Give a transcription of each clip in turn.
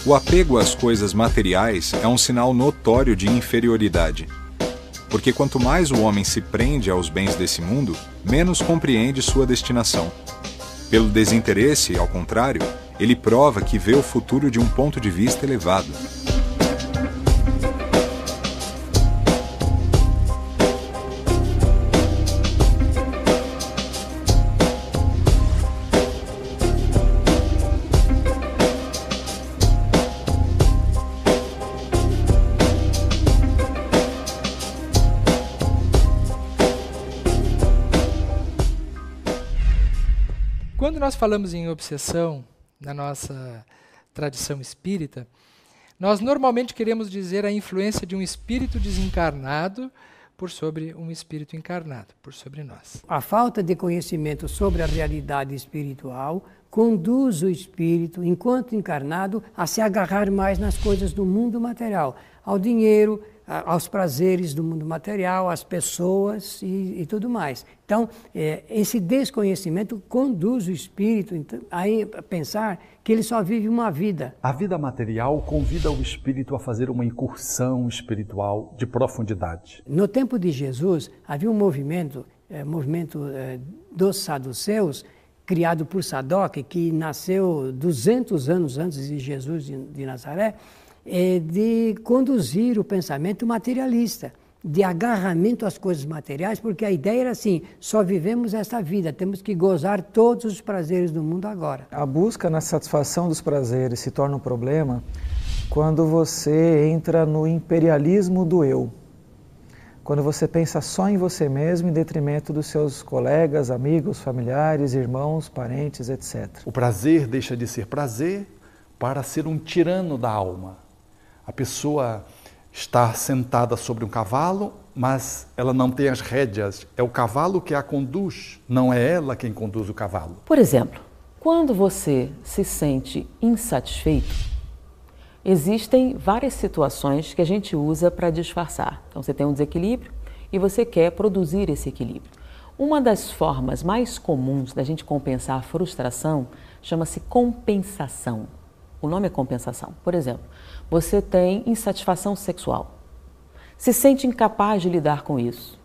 O apego às coisas materiais é um sinal notório de inferioridade. Porque quanto mais o homem se prende aos bens desse mundo, menos compreende sua destinação. Pelo desinteresse, ao contrário, ele prova que vê o futuro de um ponto de vista elevado. Quando nós falamos em obsessão, na nossa tradição espírita, nós normalmente queremos dizer a influência de um espírito desencarnado por sobre um espírito encarnado, por sobre nós. A falta de conhecimento sobre a realidade espiritual conduz o espírito, enquanto encarnado, a se agarrar mais nas coisas do mundo material, ao dinheiro, aos prazeres do mundo material, às pessoas e tudo mais. Então, esse desconhecimento conduz o espírito a pensar que ele só vive uma vida. A vida material convida o espírito a fazer uma incursão espiritual de profundidade. No tempo de Jesus, havia um movimento dos saduceus, criado por Sadoc, que nasceu 200 anos antes de Jesus de Nazaré, de conduzir o pensamento materialista, de agarramento às coisas materiais, porque a ideia era assim: só vivemos esta vida, temos que gozar todos os prazeres do mundo agora. A busca na satisfação dos prazeres se torna um problema quando você entra no imperialismo do eu. Quando você pensa só em você mesmo em detrimento dos seus colegas, amigos, familiares, irmãos, parentes, etc. O prazer deixa de ser prazer para ser um tirano da alma. A pessoa está sentada sobre um cavalo, mas ela não tem as rédeas. É o cavalo que a conduz, não é ela quem conduz o cavalo. Por exemplo, quando você se sente insatisfeito, existem várias situações que a gente usa para disfarçar. Então você tem um desequilíbrio e você quer produzir esse equilíbrio. Uma das formas mais comuns da gente compensar a frustração chama-se compensação. O nome é compensação. Por exemplo, você tem insatisfação sexual. Se sente incapaz de lidar com isso.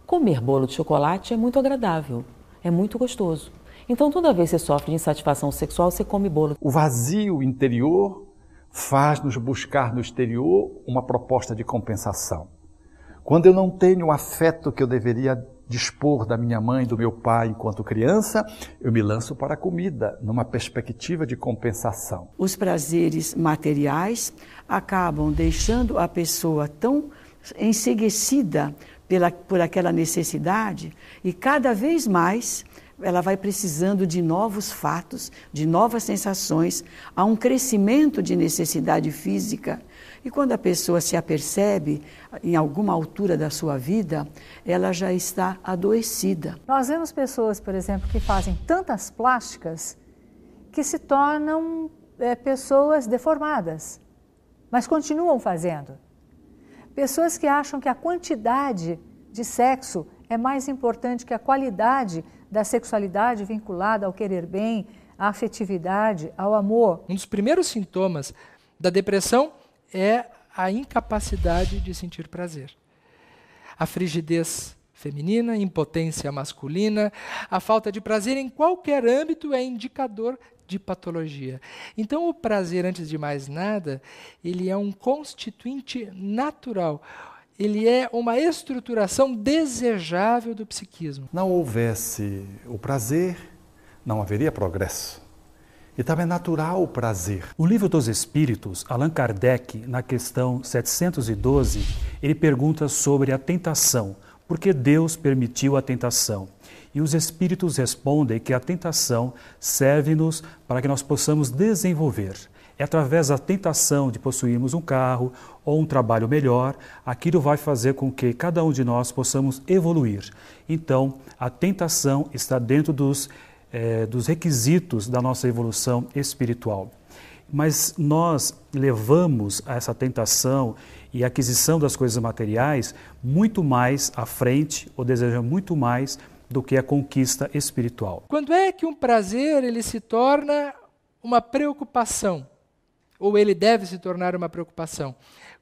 Comer bolo de chocolate é muito agradável, é muito gostoso. Então toda vez que você sofre de insatisfação sexual, você come bolo. O vazio interior faz-nos buscar no exterior uma proposta de compensação. Quando eu não tenho o afeto que eu deveria dispor da minha mãe, do meu pai enquanto criança, eu me lanço para a comida, numa perspectiva de compensação. Os prazeres materiais acabam deixando a pessoa tão enceguecida por aquela necessidade e cada vez mais ela vai precisando de novos fatos, de novas sensações, há um crescimento de necessidade física. E quando a pessoa se apercebe, em alguma altura da sua vida, ela já está adoecida. Nós vemos pessoas, por exemplo, que fazem tantas plásticas que se tornam pessoas deformadas, mas continuam fazendo. Pessoas que acham que a quantidade de sexo é mais importante que a qualidade da sexualidade vinculada ao querer bem, à afetividade, ao amor. Um dos primeiros sintomas da depressão é a incapacidade de sentir prazer. A frigidez feminina, impotência masculina, a falta de prazer em qualquer âmbito é indicador de patologia. Então o prazer, antes de mais nada, ele é um constituinte natural. Ele é uma estruturação desejável do psiquismo. Não houvesse o prazer, não haveria progresso. E também é natural o prazer. O Livro dos Espíritos, Allan Kardec, na questão 712, ele pergunta sobre a tentação. Por que Deus permitiu a tentação? E os Espíritos respondem que a tentação serve-nos para que nós possamos desenvolver. É através da tentação de possuirmos um carro ou um trabalho melhor, aquilo vai fazer com que cada um de nós possamos evoluir. Então, a tentação está dentro dos requisitos da nossa evolução espiritual. Mas nós levamos a essa tentação e a aquisição das coisas materiais muito mais à frente, ou desejamos muito mais do que a conquista espiritual. Quando é que um prazer ele se torna uma preocupação? ou ele deve se tornar uma preocupação?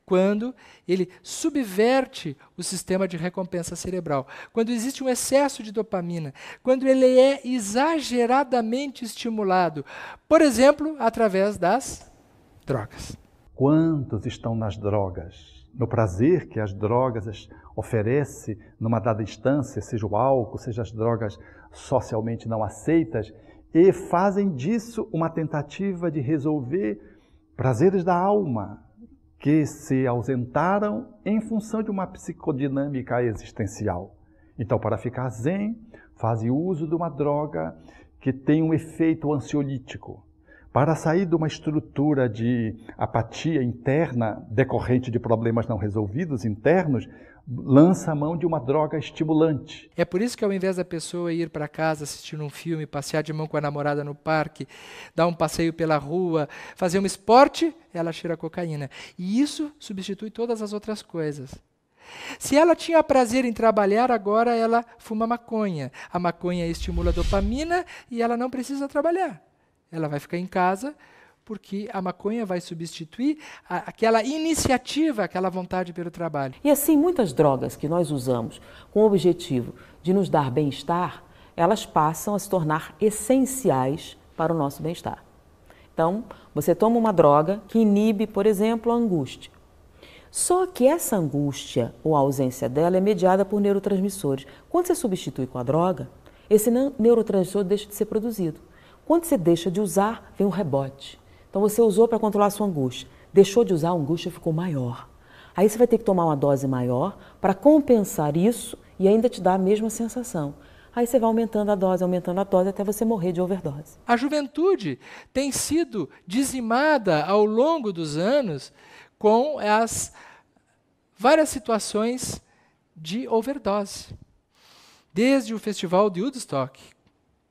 Quando ele subverte o sistema de recompensa cerebral, quando existe um excesso de dopamina, quando ele é exageradamente estimulado, por exemplo, através das drogas. Quantos estão nas drogas? No prazer que as drogas oferecem numa dada instância, seja o álcool, seja as drogas socialmente não aceitas, e fazem disso uma tentativa de resolver prazeres da alma, que se ausentaram em função de uma psicodinâmica existencial. Então, para ficar zen, fazem uso de uma droga que tem um efeito ansiolítico. Para sair de uma estrutura de apatia interna decorrente de problemas não resolvidos internos, lança a mão de uma droga estimulante. É por isso que ao invés da pessoa ir para casa assistir um filme, passear de mão com a namorada no parque, dar um passeio pela rua, fazer um esporte, ela cheira cocaína. E isso substitui todas as outras coisas. Se ela tinha prazer em trabalhar, agora ela fuma maconha. A maconha estimula a dopamina e ela não precisa trabalhar. Ela vai ficar em casa porque a maconha vai substituir aquela iniciativa, aquela vontade pelo trabalho. E assim, muitas drogas que nós usamos com o objetivo de nos dar bem-estar, elas passam a se tornar essenciais para o nosso bem-estar. Então, você toma uma droga que inibe, por exemplo, a angústia. Só que essa angústia ou a ausência dela é mediada por neurotransmissores. Quando você substitui com a droga, esse neurotransmissor deixa de ser produzido. Quando você deixa de usar, vem um rebote. Então você usou para controlar a sua angústia. Deixou de usar, a angústia ficou maior. Aí você vai ter que tomar uma dose maior para compensar isso e ainda te dar a mesma sensação. Aí você vai aumentando a dose até você morrer de overdose. A juventude tem sido dizimada ao longo dos anos com as várias situações de overdose. Desde o festival de Woodstock,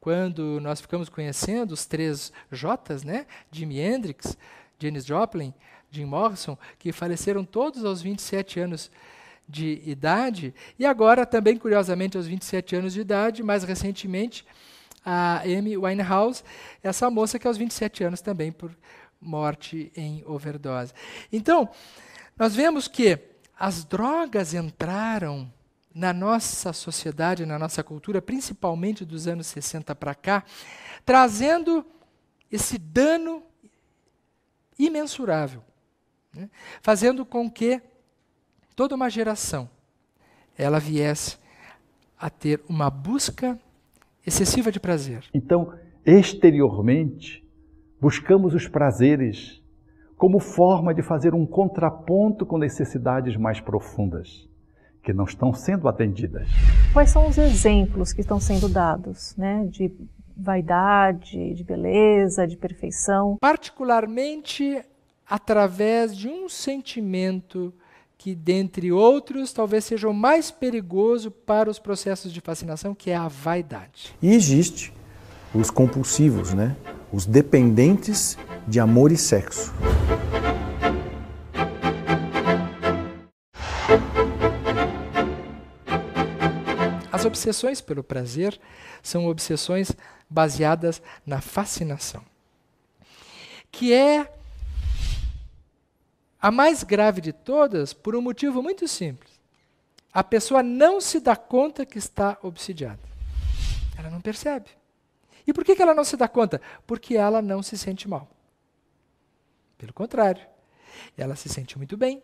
quando nós ficamos conhecendo os 3 J's, né? Jimi Hendrix, Janis Joplin, Jim Morrison, que faleceram todos aos 27 anos de idade, e agora também, curiosamente, aos 27 anos de idade, mais recentemente, a Amy Winehouse, essa moça que aos 27 anos também por morte em overdose. Então, nós vemos que as drogas entraram na nossa sociedade, na nossa cultura, principalmente dos anos 60 para cá, trazendo esse dano imensurável, né? Fazendo com que toda uma geração ela viesse a ter uma busca excessiva de prazer. Então, exteriormente, buscamos os prazeres como forma de fazer um contraponto com necessidades mais profundas, que não estão sendo atendidas. Quais são os exemplos que estão sendo dados, né, de vaidade, de beleza, de perfeição? Particularmente através de um sentimento que, dentre outros, talvez seja o mais perigoso para os processos de fascinação, que é a vaidade. E existe os compulsivos, né? Os dependentes de amor e sexo. As obsessões pelo prazer são obsessões baseadas na fascinação, que é a mais grave de todas por um motivo muito simples. A pessoa não se dá conta que está obsidiada. Ela não percebe. E por que ela não se dá conta? Porque ela não se sente mal. Pelo contrário, ela se sente muito bem,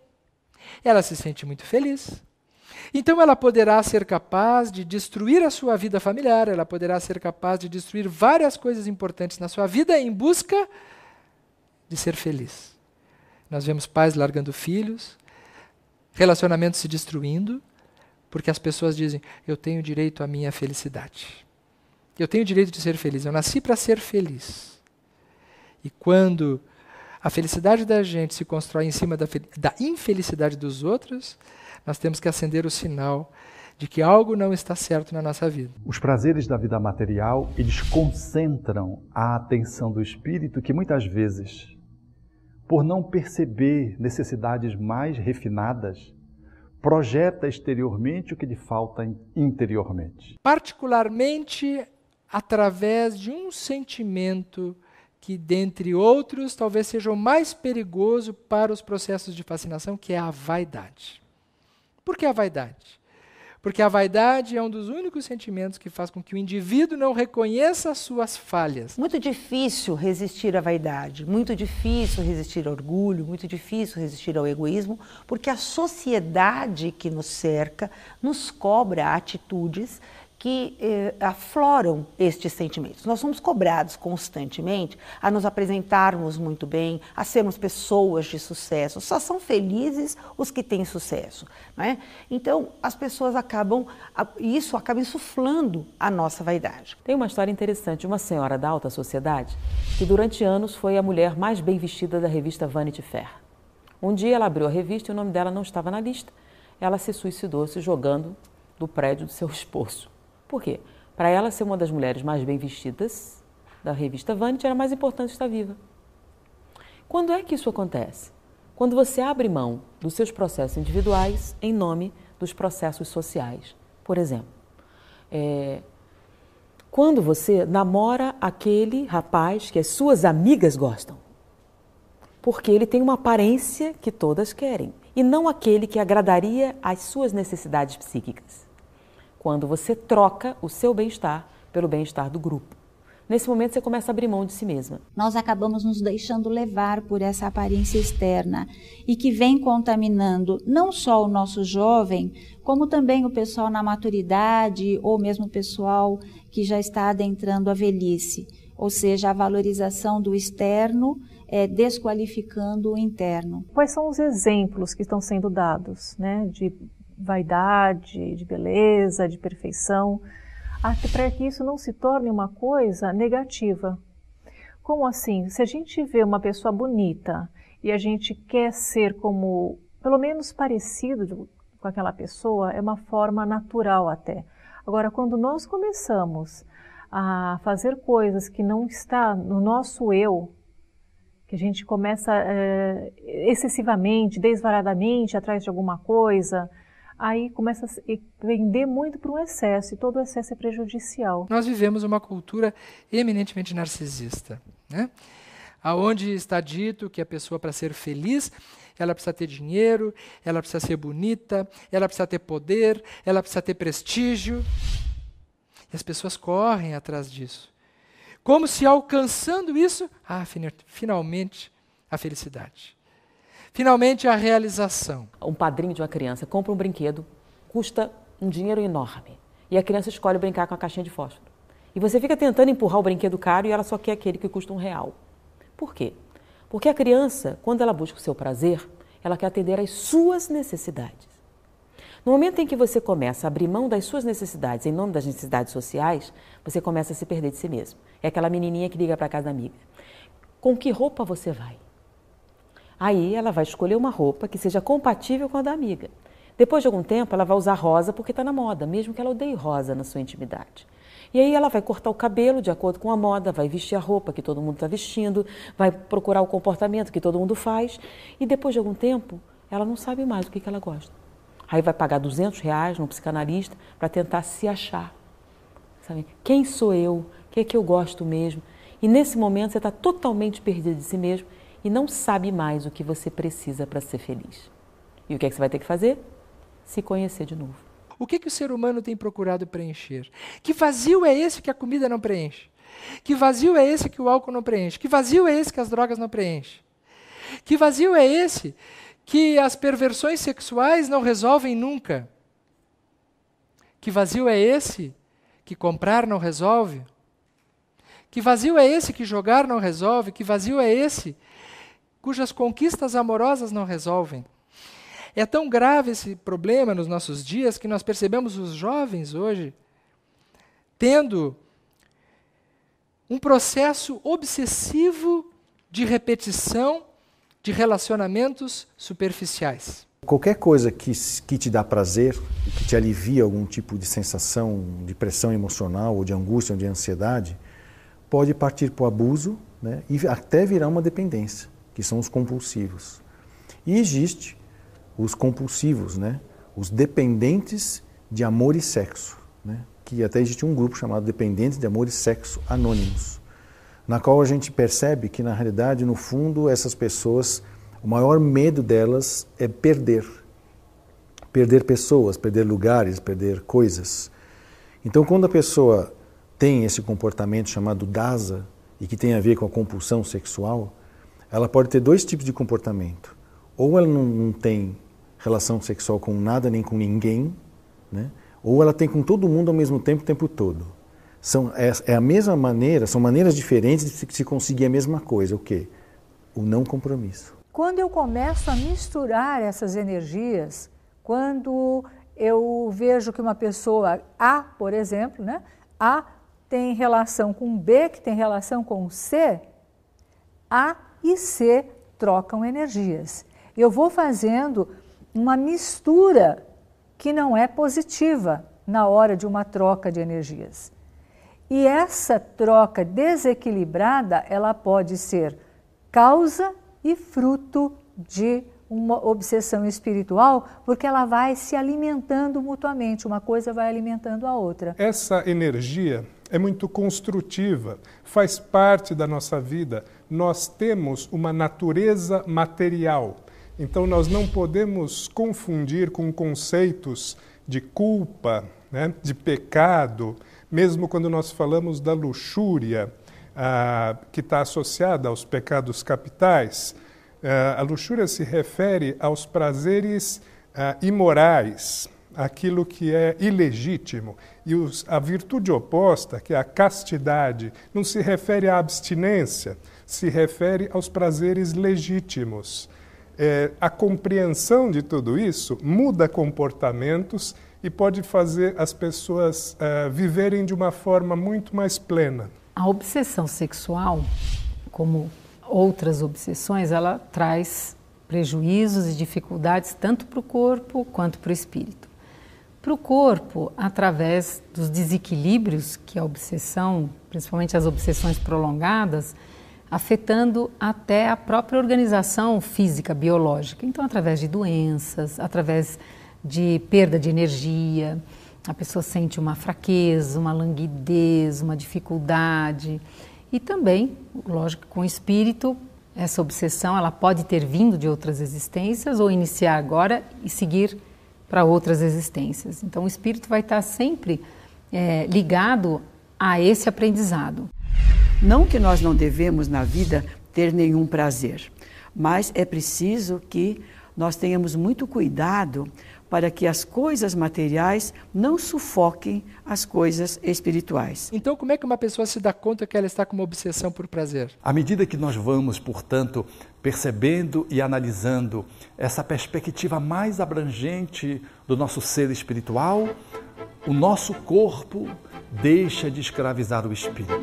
ela se sente muito feliz. Então ela poderá ser capaz de destruir a sua vida familiar, ela poderá ser capaz de destruir várias coisas importantes na sua vida em busca de ser feliz. Nós vemos pais largando filhos, relacionamentos se destruindo, porque as pessoas dizem, eu tenho direito à minha felicidade. Eu tenho direito de ser feliz, eu nasci para ser feliz. E quando a felicidade da gente se constrói em cima da infelicidade dos outros, nós temos que acender o sinal de que algo não está certo na nossa vida. Os prazeres da vida material, eles concentram a atenção do espírito que muitas vezes, por não perceber necessidades mais refinadas, projeta exteriormente o que lhe falta interiormente. Particularmente através de um sentimento que, dentre outros, talvez seja o mais perigoso para os processos de fascinação, que é a vaidade. Por que a vaidade? Porque a vaidade é um dos únicos sentimentos que faz com que o indivíduo não reconheça as suas falhas. Muito difícil resistir à vaidade, muito difícil resistir ao orgulho, muito difícil resistir ao egoísmo, porque a sociedade que nos cerca nos cobra atitudes que afloram estes sentimentos. Nós somos cobrados constantemente a nos apresentarmos muito bem, a sermos pessoas de sucesso. Só são felizes os que têm sucesso, não é? Então, as pessoas isso acaba insuflando a nossa vaidade. Tem uma história interessante de uma senhora da alta sociedade que durante anos foi a mulher mais bem vestida da revista Vanity Fair. Um dia ela abriu a revista e o nome dela não estava na lista. Ela se suicidou se jogando do prédio do seu esposo. Por quê? Para ela ser uma das mulheres mais bem vestidas da revista Vanity, era mais importante estar viva. Quando é que isso acontece? Quando você abre mão dos seus processos individuais em nome dos processos sociais. Por exemplo, quando você namora aquele rapaz que as suas amigas gostam, porque ele tem uma aparência que todas querem, e não aquele que agradaria às suas necessidades psíquicas. Quando você troca o seu bem-estar pelo bem-estar do grupo. Nesse momento você começa a abrir mão de si mesma. Nós acabamos nos deixando levar por essa aparência externa e que vem contaminando não só o nosso jovem, como também o pessoal na maturidade ou mesmo o pessoal que já está adentrando a velhice. Ou seja, a valorização do externo desqualificando o interno. Quais são os exemplos que estão sendo dados, né, de vaidade, de beleza, de perfeição, para que isso não se torne uma coisa negativa? Como assim? Se a gente vê uma pessoa bonita e a gente quer ser como, pelo menos parecido com aquela pessoa, é uma forma natural até. Agora, quando nós começamos a fazer coisas que não está no nosso eu, que a gente começa excessivamente, desvaradamente atrás de alguma coisa, aí começa a vender muito para um excesso, e todo excesso é prejudicial. Nós vivemos uma cultura eminentemente narcisista, né? Onde está dito que a pessoa, para ser feliz, ela precisa ter dinheiro, ela precisa ser bonita, ela precisa ter poder, ela precisa ter prestígio. E as pessoas correm atrás disso. Como se alcançando isso, finalmente a felicidade. Finalmente a realização. Um padrinho de uma criança compra um brinquedo, custa um dinheiro enorme. E a criança escolhe brincar com a caixinha de fósforo. E você fica tentando empurrar o brinquedo caro e ela só quer aquele que custa R$1. Por quê? Porque a criança, quando ela busca o seu prazer, ela quer atender às suas necessidades. No momento em que você começa a abrir mão das suas necessidades em nome das necessidades sociais, você começa a se perder de si mesmo. É aquela menininha que liga para a casa da amiga. Com que roupa você vai? Aí ela vai escolher uma roupa que seja compatível com a da amiga. Depois de algum tempo, ela vai usar rosa porque está na moda, mesmo que ela odeie rosa na sua intimidade. E aí ela vai cortar o cabelo de acordo com a moda, vai vestir a roupa que todo mundo está vestindo, vai procurar o comportamento que todo mundo faz. E depois de algum tempo, ela não sabe mais o que ela gosta. Aí vai pagar R$200 num psicanalista para tentar se achar. Sabe? Quem sou eu? O que é que eu gosto mesmo? E nesse momento você está totalmente perdido de si mesmo e não sabe mais o que você precisa para ser feliz. E o que é que você vai ter que fazer? Se conhecer de novo. O que o ser humano tem procurado preencher? Que vazio é esse que a comida não preenche? Que vazio é esse que o álcool não preenche? Que vazio é esse que as drogas não preenchem? Que vazio é esse que as perversões sexuais não resolvem nunca? Que vazio é esse que comprar não resolve? Que vazio é esse que jogar não resolve? Que vazio é esse cujas conquistas amorosas não resolvem? É tão grave esse problema nos nossos dias que nós percebemos os jovens hoje tendo um processo obsessivo de repetição de relacionamentos superficiais. Qualquer coisa que te dá prazer, que te alivia algum tipo de sensação de pressão emocional, ou de angústia, ou de ansiedade, pode partir para o abuso, né, e até virar uma dependência, que são os compulsivos. E existe os compulsivos, né, os dependentes de amor e sexo, né, que até existe um grupo chamado Dependentes de Amor e Sexo Anônimos. na qual a gente percebe que, na realidade, no fundo, essas pessoas, o maior medo delas é perder. Perder pessoas, perder lugares, perder coisas. Então, quando a pessoa tem esse comportamento chamado dasa, e que tem a ver com a compulsão sexual, ela pode ter dois tipos de comportamento. Ou ela não tem relação sexual com nada nem com ninguém, né? Ou ela tem com todo mundo ao mesmo tempo, o tempo todo. É a mesma maneira, são maneiras diferentes de se conseguir a mesma coisa. O quê? O não compromisso. Quando eu começo a misturar essas energias, quando eu vejo que uma pessoa A, por exemplo, né? A tem relação com B, que tem relação com C, A e C trocam energias. Eu vou fazendo uma mistura que não é positiva na hora de uma troca de energias. E essa troca desequilibrada, ela pode ser causa e fruto de uma obsessão espiritual, porque ela vai se alimentando mutuamente, uma coisa vai alimentando a outra. Essa energia é muito construtiva, faz parte da nossa vida. Nós temos uma natureza material, então nós não podemos confundir com conceitos de culpa, né, de pecado, mesmo quando nós falamos da luxúria, que está associada aos pecados capitais. A luxúria se refere aos prazeres imorais, aquilo que é ilegítimo. E a virtude oposta, que é a castidade, não se refere à abstinência, se refere aos prazeres legítimos. A compreensão de tudo isso muda comportamentos e pode fazer as pessoas viverem de uma forma muito mais plena. A obsessão sexual, como outras obsessões, ela traz prejuízos e dificuldades tanto para o corpo quanto para o espírito. Para o corpo, através dos desequilíbrios que a obsessão, principalmente as obsessões prolongadas, afetando até a própria organização física, biológica. Então, através de doenças, através de perda de energia, a pessoa sente uma fraqueza, uma languidez, uma dificuldade. E também, lógico, com o espírito, essa obsessão ela pode ter vindo de outras existências ou iniciar agora e seguir para outras existências. Então, o espírito vai estar sempre ligado a esse aprendizado. Não que nós não devemos na vida ter nenhum prazer, mas é preciso que nós tenhamos muito cuidado para que as coisas materiais não sufoquem as coisas espirituais. Então, como é que uma pessoa se dá conta que ela está com uma obsessão por prazer? À medida que nós vamos, portanto, percebendo e analisando essa perspectiva mais abrangente do nosso ser espiritual, o nosso corpo deixa de escravizar o espírito.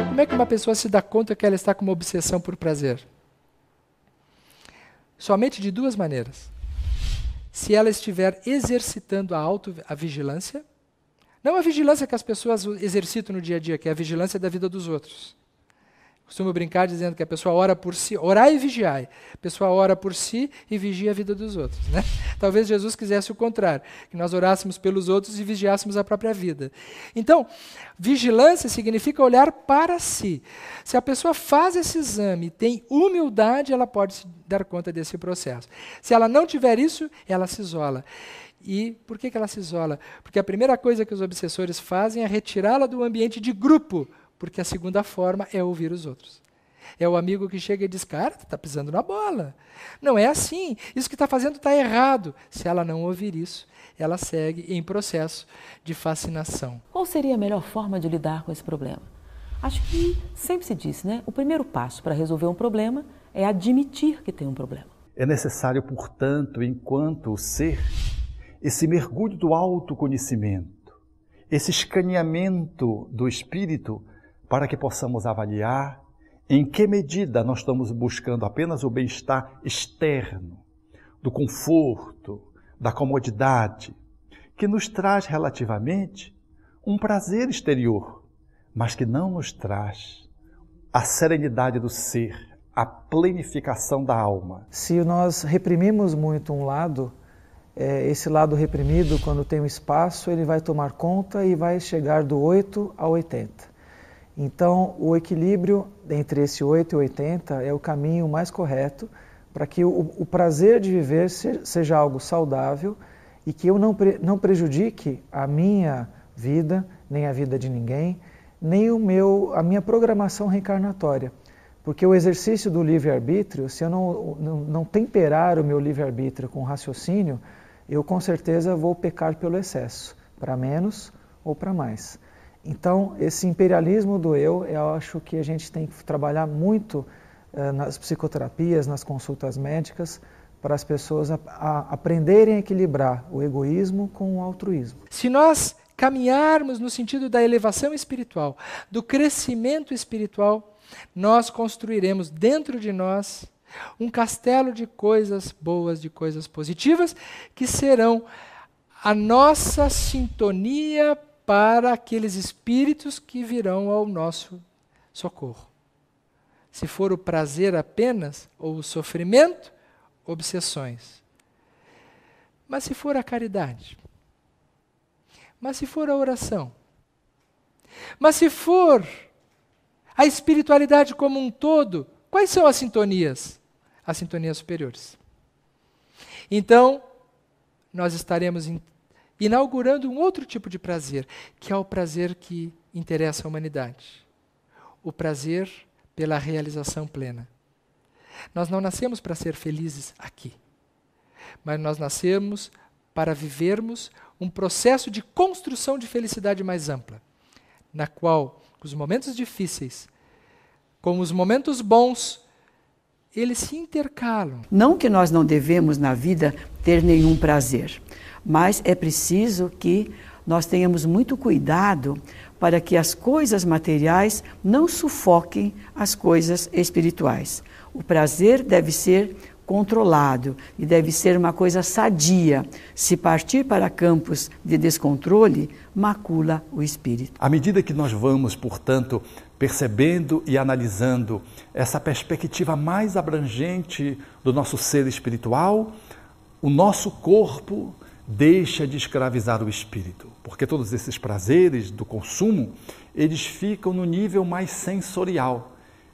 Como é que uma pessoa se dá conta que ela está com uma obsessão por prazer? Somente de duas maneiras. Se ela estiver exercitando a vigilância, não a vigilância que as pessoas exercitam no dia a dia, que é a vigilância da vida dos outros. Costumo brincar dizendo que a pessoa ora por si, orar e vigiar. A pessoa ora por si e vigia a vida dos outros, né? Talvez Jesus quisesse o contrário, que nós orássemos pelos outros e vigiássemos a própria vida. Então, vigilância significa olhar para si. Se a pessoa faz esse exame e tem humildade, ela pode se dar conta desse processo. Se ela não tiver isso, ela se isola. E por que ela se isola? Porque a primeira coisa que os obsessores fazem é retirá-la do ambiente de grupo, porque a segunda forma é ouvir os outros. É o amigo que chega e diz, cara, tu está pisando na bola. Não é assim, isso que está fazendo está errado. Se ela não ouvir isso, ela segue em processo de fascinação. Qual seria a melhor forma de lidar com esse problema? Acho que sempre se diz, né? O primeiro passo para resolver um problema é admitir que tem um problema. É necessário, portanto, enquanto ser, esse mergulho do autoconhecimento, esse escaneamento do espírito, para que possamos avaliar em que medida nós estamos buscando apenas o bem-estar externo, do conforto, da comodidade, que nos traz relativamente um prazer exterior, mas que não nos traz a serenidade do ser, a plenificação da alma. Se nós reprimimos muito um lado, esse lado reprimido, quando tem um espaço, ele vai tomar conta e vai chegar do 8 ao 80. Então, o equilíbrio entre esse 8 e 80 é o caminho mais correto para que o prazer de viver seja algo saudável e que eu não prejudique a minha vida, nem a vida de ninguém, nem a minha programação reencarnatória. Porque o exercício do livre-arbítrio, se eu não temperar o meu livre-arbítrio com raciocínio, eu com certeza vou pecar pelo excesso, para menos ou para mais. Então, esse imperialismo do eu acho que a gente tem que trabalhar muito nas psicoterapias, nas consultas médicas, para as pessoas aprenderem a equilibrar o egoísmo com o altruísmo. Se nós caminharmos no sentido da elevação espiritual, do crescimento espiritual, nós construiremos dentro de nós um castelo de coisas boas, de coisas positivas, que serão a nossa sintonia para aqueles espíritos que virão ao nosso socorro. Se for o prazer apenas, ou o sofrimento, obsessões. Mas se for a caridade, mas se for a oração, mas se for a espiritualidade como um todo, quais são as sintonias? As sintonias superiores. Então, nós estaremos inaugurando um outro tipo de prazer, que é o prazer que interessa a humanidade. O prazer pela realização plena. Nós não nascemos para ser felizes aqui, mas nós nascemos para vivermos um processo de construção de felicidade mais ampla, na qual os momentos difíceis, com os momentos bons, eles se intercalam. Não que nós não devemos na vida ter nenhum prazer, mas é preciso que nós tenhamos muito cuidado para que as coisas materiais não sufoquem as coisas espirituais. O prazer deve ser controlado e deve ser uma coisa sadia. Se partir para campos de descontrole, macula o espírito. À medida que nós vamos, portanto, percebendo e analisando essa perspectiva mais abrangente do nosso ser espiritual, o nosso corpo deixa de escravizar o espírito, porque todos esses prazeres do consumo, eles ficam no nível mais sensorial.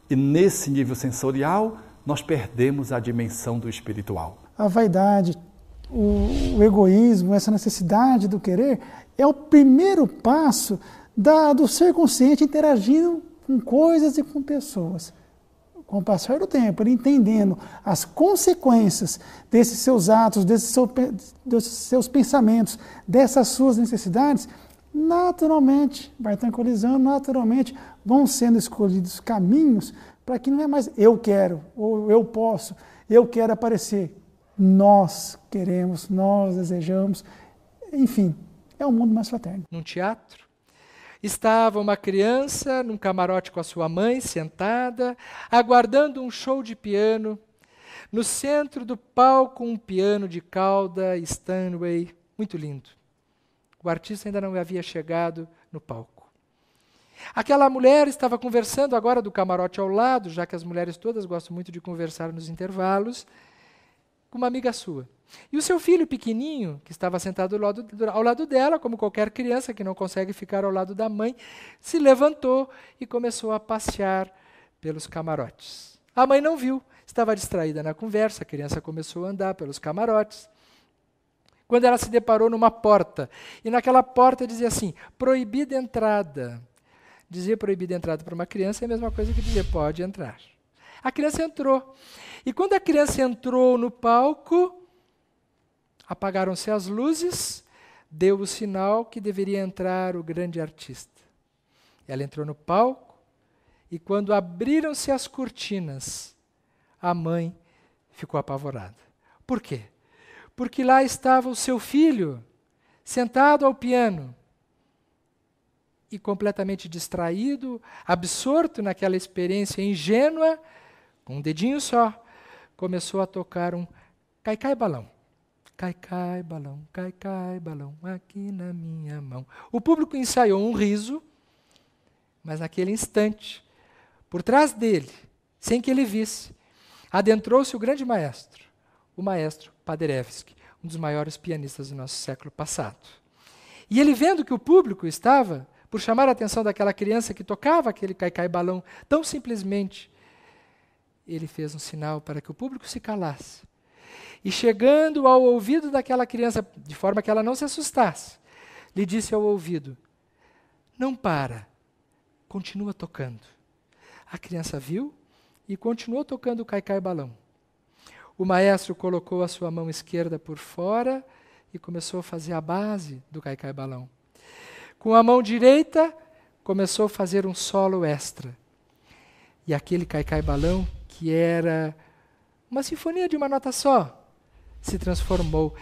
E nesse nível sensorial, nós perdemos a dimensão do espiritual. A vaidade, o egoísmo, essa necessidade do querer, é o primeiro passo do ser consciente interagindo com coisas e com pessoas. Com o passar do tempo, ele entendendo as consequências desses seus atos, desses seus pensamentos, dessas suas necessidades, naturalmente vai tranquilizando, naturalmente vão sendo escolhidos caminhos para que não é mais eu quero, ou eu posso, eu quero aparecer. Nós queremos, nós desejamos, enfim, é um mundo mais fraterno. Num teatro, estava uma criança num camarote com a sua mãe, sentada, aguardando um show de piano. No centro do palco, um piano de cauda Steinway, muito lindo. O artista ainda não havia chegado no palco. Aquela mulher estava conversando agora do camarote ao lado, já que as mulheres todas gostam muito de conversar nos intervalos, com uma amiga sua. E o seu filho pequenininho, que estava sentado ao lado dela, como qualquer criança que não consegue ficar ao lado da mãe, se levantou e começou a passear pelos camarotes. A mãe não viu, estava distraída na conversa, a criança começou a andar pelos camarotes. Quando ela se deparou numa porta, e naquela porta dizia assim, proibida entrada. Dizer proibida entrada para uma criança é a mesma coisa que dizer pode entrar. A criança entrou. E quando a criança entrou no palco, apagaram-se as luzes, deu o sinal que deveria entrar o grande artista. Ela entrou no palco e quando abriram-se as cortinas, a mãe ficou apavorada. Por quê? Porque lá estava o seu filho, sentado ao piano, e completamente distraído, absorto naquela experiência ingênua, com um dedinho só, começou a tocar um cai-cai balão. Cai-cai balão, cai-cai balão, aqui na minha mão. O público ensaiou um riso, mas naquele instante, por trás dele, sem que ele visse, adentrou-se o grande maestro, o maestro Paderewski, um dos maiores pianistas do nosso século passado. E ele, vendo que o público estava por chamar a atenção daquela criança que tocava aquele cai-cai-balão tão simplesmente, ele fez um sinal para que o público se calasse. E chegando ao ouvido daquela criança, de forma que ela não se assustasse, lhe disse ao ouvido: não para, continua tocando. A criança viu e continuou tocando o cai-cai-balão. O maestro colocou a sua mão esquerda por fora e começou a fazer a base do cai-cai-balão. Com a mão direita, começou a fazer um solo extra. E aquele cai-cai-balão, que era uma sinfonia de uma nota só, se transformou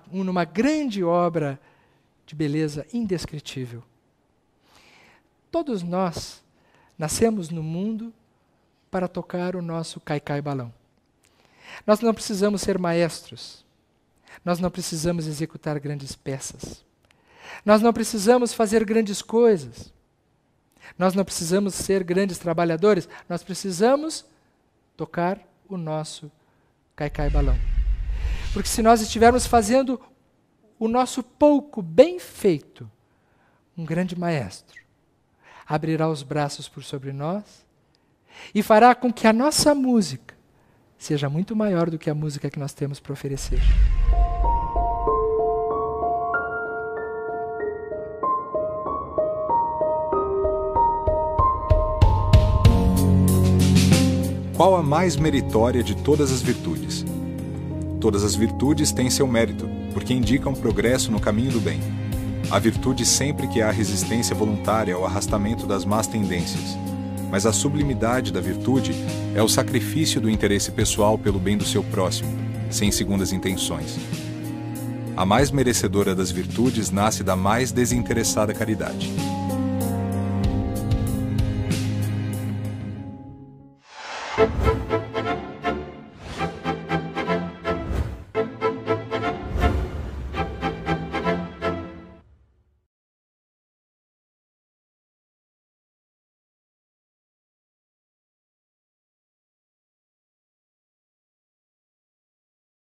numa grande obra de beleza indescritível. Todos nós nascemos no mundo para tocar o nosso cai-cai-balão. Nós não precisamos ser maestros. Nós não precisamos executar grandes peças. Nós não precisamos fazer grandes coisas. Nós não precisamos ser grandes trabalhadores. Nós precisamos tocar o nosso cai-cai-balão. Porque se nós estivermos fazendo o nosso pouco bem feito, um grande maestro abrirá os braços por sobre nós e fará com que a nossa música seja muito maior do que a música que nós temos para oferecer. Qual a mais meritória de todas as virtudes? Todas as virtudes têm seu mérito, porque indicam progresso no caminho do bem. A virtude sempre que há resistência voluntária ao arrastamento das más tendências. Mas a sublimidade da virtude é o sacrifício do interesse pessoal pelo bem do seu próximo, sem segundas intenções. A mais merecedora das virtudes nasce da mais desinteressada caridade.